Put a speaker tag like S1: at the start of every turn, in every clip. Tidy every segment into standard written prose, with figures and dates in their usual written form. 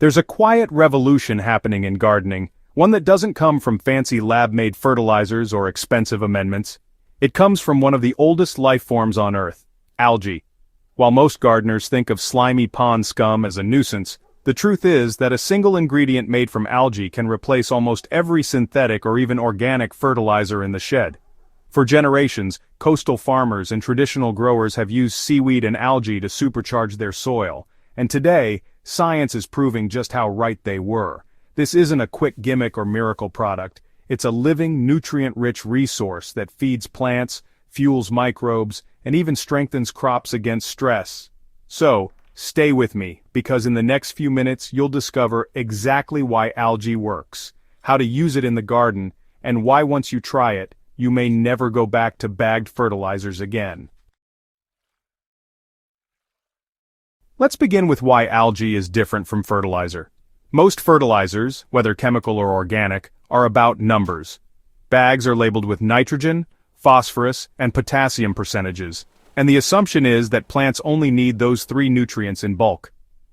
S1: There's a quiet revolution happening in gardening, one that doesn't come from fancy lab-made fertilizers or expensive amendments. It comes from one of the oldest life forms on Earth, algae. While most gardeners think of slimy pond scum as a nuisance, the truth is that a single ingredient made from algae can replace almost every synthetic or even organic fertilizer in the shed. For generations, coastal farmers and traditional growers have used seaweed and algae to supercharge their soil, and today, science is proving just how right they were. This isn't a quick gimmick or miracle product, it's a living, nutrient-rich resource that feeds plants, fuels microbes, and even strengthens crops against stress. So, stay with me, because in the next few minutes you'll discover exactly why algae works, how to use it in the garden, and why once you try it, you may never go back to bagged fertilizers again. Let's begin with why algae is different from fertilizer. Most fertilizers, whether chemical or organic, are about numbers. Bags are labeled with nitrogen, phosphorus, and potassium percentages, and the assumption is that plants only need those three nutrients in bulk.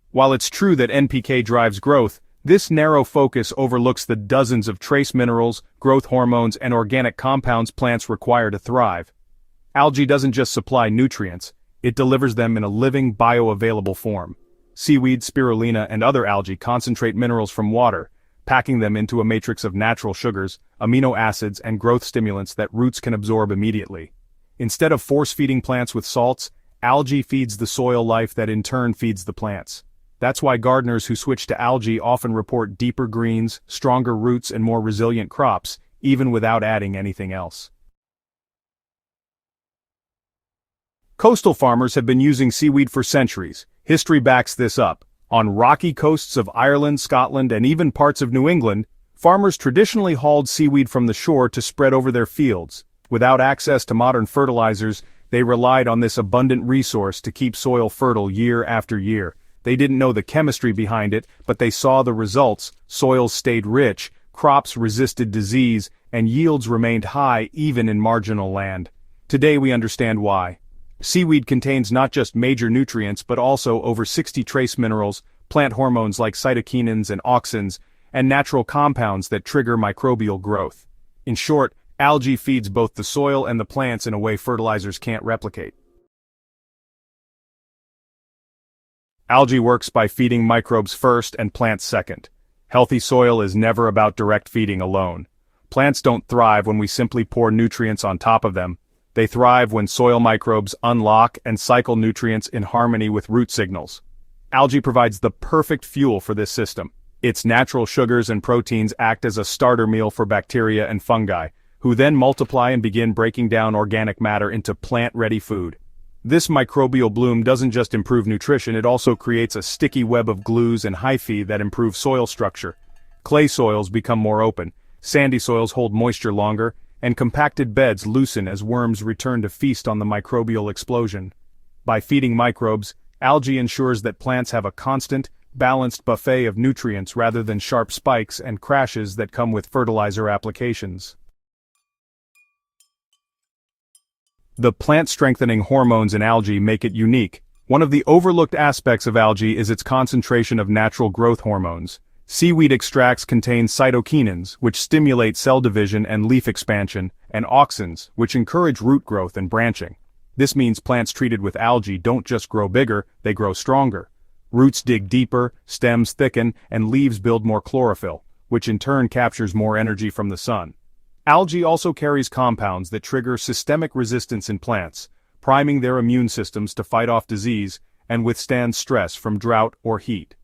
S1: While it's true that NPK drives growth, this narrow focus overlooks the dozens of trace minerals, growth hormones, and organic compounds plants require to thrive. Algae doesn't just supply nutrients, it delivers them in a living, bioavailable form. Seaweed, spirulina, and other algae concentrate minerals from water, packing them into a matrix of natural sugars, amino acids, and growth stimulants that roots can absorb immediately. Instead of force-feeding plants with salts, algae feeds the soil life that in turn feeds the plants. That's why gardeners who switch to algae often report deeper greens, stronger roots, and more resilient crops, even without adding anything else. Coastal farmers have been using seaweed for centuries. History backs this up. On rocky coasts of Ireland, Scotland, and even parts of New England, farmers traditionally hauled seaweed from the shore to spread over their fields. Without access to modern fertilizers, they relied on this abundant resource to keep soil fertile year after year. They didn't know the chemistry behind it, but they saw the results. Soils stayed rich, crops resisted disease, and yields remained high even in marginal land. Today we understand why. Seaweed contains not just major nutrients but also over 60 trace minerals, plant hormones like cytokinins and auxins, and natural compounds that trigger microbial growth. In short, algae feeds both the soil and the plants in a way fertilizers can't replicate. Algae works by feeding microbes first and plants second. Healthy soil is never about direct feeding alone. Plants don't thrive when we simply pour nutrients on top of them. They thrive when soil microbes unlock and cycle nutrients in harmony with root signals. Algae provides the perfect fuel for this system. Its natural sugars and proteins act as a starter meal for bacteria and fungi, who then multiply and begin breaking down organic matter into plant-ready food. This microbial bloom doesn't just improve nutrition, it also creates a sticky web of glues and hyphae that improve soil structure. Clay soils become more open, sandy soils hold moisture longer, and compacted beds loosen as worms return to feast on the microbial explosion. By feeding microbes, algae ensures that plants have a constant, balanced buffet of nutrients rather than sharp spikes and crashes that come with fertilizer applications. The plant-strengthening hormones in algae make it unique. One of the overlooked aspects of algae is its concentration of natural growth hormones. Seaweed extracts contain cytokinins, which stimulate cell division and leaf expansion, and auxins, which encourage root growth and branching. This means plants treated with algae don't just grow bigger, they grow stronger. Roots dig deeper, stems thicken, and leaves build more chlorophyll, which in turn captures more energy from the sun. Algae also carries compounds that trigger systemic resistance in plants, priming their immune systems to fight off disease and withstand stress from drought or heat.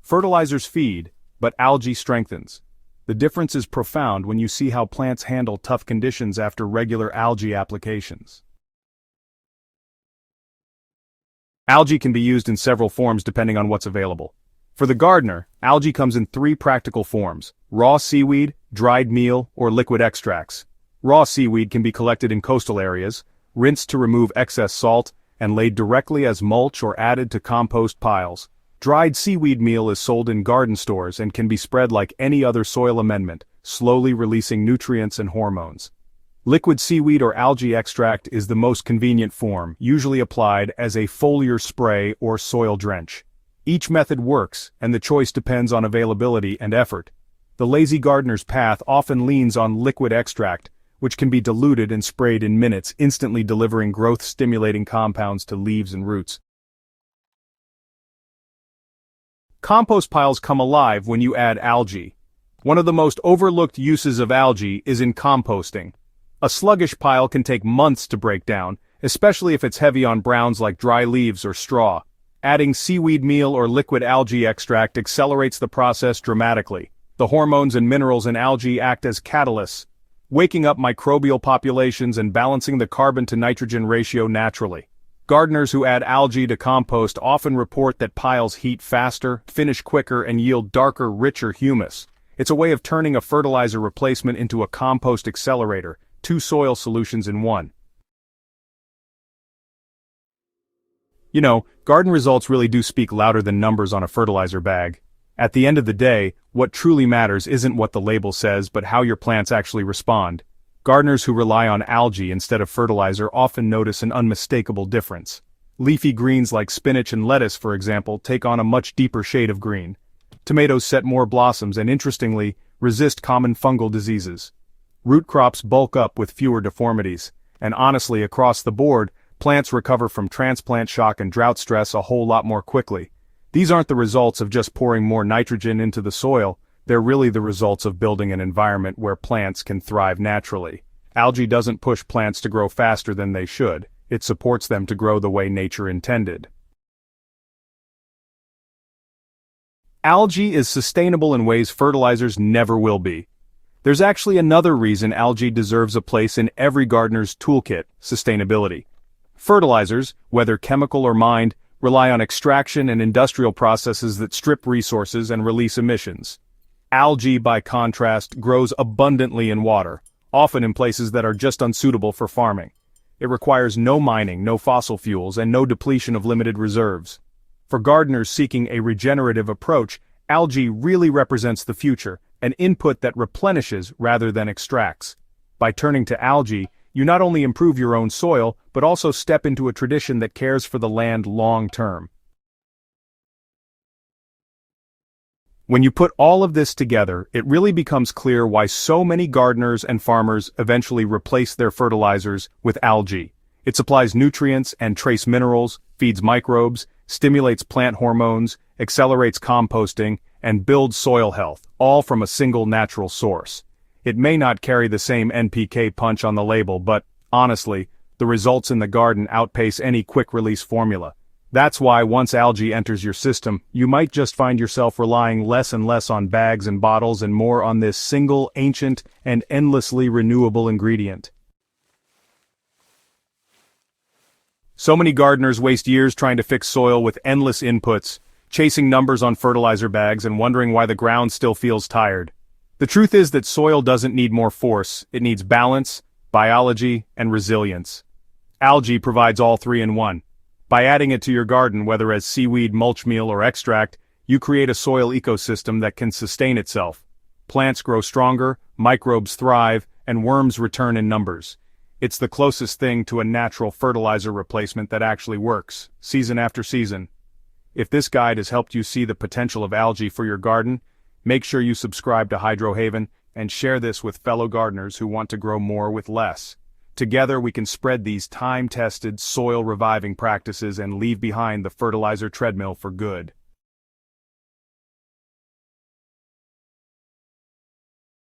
S1: Fertilizers feed, but algae strengthens. The difference is profound when you see how plants handle tough conditions after regular algae applications. Algae can be used in several forms depending on what's available. For the gardener, algae comes in three practical forms: raw seaweed, dried meal, or liquid extracts. Raw seaweed can be collected in coastal areas, rinsed to remove excess salt, and laid directly as mulch or added to compost piles. Dried seaweed meal is sold in garden stores and can be spread like any other soil amendment, slowly releasing nutrients and hormones. Liquid seaweed or algae extract is the most convenient form, usually applied as a foliar spray or soil drench. Each method works, and the choice depends on availability and effort. The lazy gardener's path often leans on liquid extract, which can be diluted and sprayed in minutes, instantly delivering growth-stimulating compounds to leaves and roots. Compost piles come alive when you add algae. One of the most overlooked uses of algae is in composting. A sluggish pile can take months to break down, especially if it's heavy on browns like dry leaves or straw. Adding seaweed meal or liquid algae extract accelerates the process dramatically. The hormones and minerals in algae act as catalysts, waking up microbial populations and balancing the carbon-to-nitrogen ratio naturally. Gardeners who add algae to compost often report that piles heat faster, finish quicker, and yield darker, richer humus. It's a way of turning a fertilizer replacement into a compost accelerator, two soil solutions in one. You know, garden results really do speak louder than numbers on a fertilizer bag. At the end of the day, what truly matters isn't what the label says but how your plants actually respond. Gardeners who rely on algae instead of fertilizer often notice an unmistakable difference. Leafy greens like spinach and lettuce, for example, take on a much deeper shade of green. Tomatoes set more blossoms and, interestingly, resist common fungal diseases. Root crops bulk up with fewer deformities. And honestly, across the board, plants recover from transplant shock and drought stress a whole lot more quickly. These aren't the results of just pouring more nitrogen into the soil, they're really the results of building an environment where plants can thrive naturally. Algae doesn't push plants to grow faster than they should, it supports them to grow the way nature intended. Algae is sustainable in ways fertilizers never will be. There's actually another reason algae deserves a place in every gardener's toolkit: sustainability. Fertilizers, whether chemical or mined, rely on extraction and industrial processes that strip resources and release emissions. Algae, by contrast, grows abundantly in water, often in places that are just unsuitable for farming. It requires no mining, no fossil fuels, and no depletion of limited reserves. For gardeners seeking a regenerative approach, algae really represents the future, an input that replenishes rather than extracts. By turning to algae, you not only improve your own soil, but also step into a tradition that cares for the land long-term. When you put all of this together, it really becomes clear why so many gardeners and farmers eventually replace their fertilizers with algae. It supplies nutrients and trace minerals, feeds microbes, stimulates plant hormones, accelerates composting, and builds soil health, all from a single natural source. It may not carry the same NPK punch on the label, but, honestly, the results in the garden outpace any quick-release formula. That's why once algae enters your system, you might just find yourself relying less and less on bags and bottles and more on this single, ancient, and endlessly renewable ingredient. So many gardeners waste years trying to fix soil with endless inputs, chasing numbers on fertilizer bags and wondering why the ground still feels tired. The truth is that soil doesn't need more force, it needs balance, biology, and resilience. Algae provides all three in one. By adding it to your garden, whether as seaweed, mulch meal, or extract, you create a soil ecosystem that can sustain itself. Plants grow stronger, microbes thrive, and worms return in numbers. It's the closest thing to a natural fertilizer replacement that actually works, season after season. If this guide has helped you see the potential of algae for your garden, make sure you subscribe to HydroHaven and share this with fellow gardeners who want to grow more with less. Together we can spread these time-tested, soil-reviving practices and leave behind the fertilizer treadmill for good.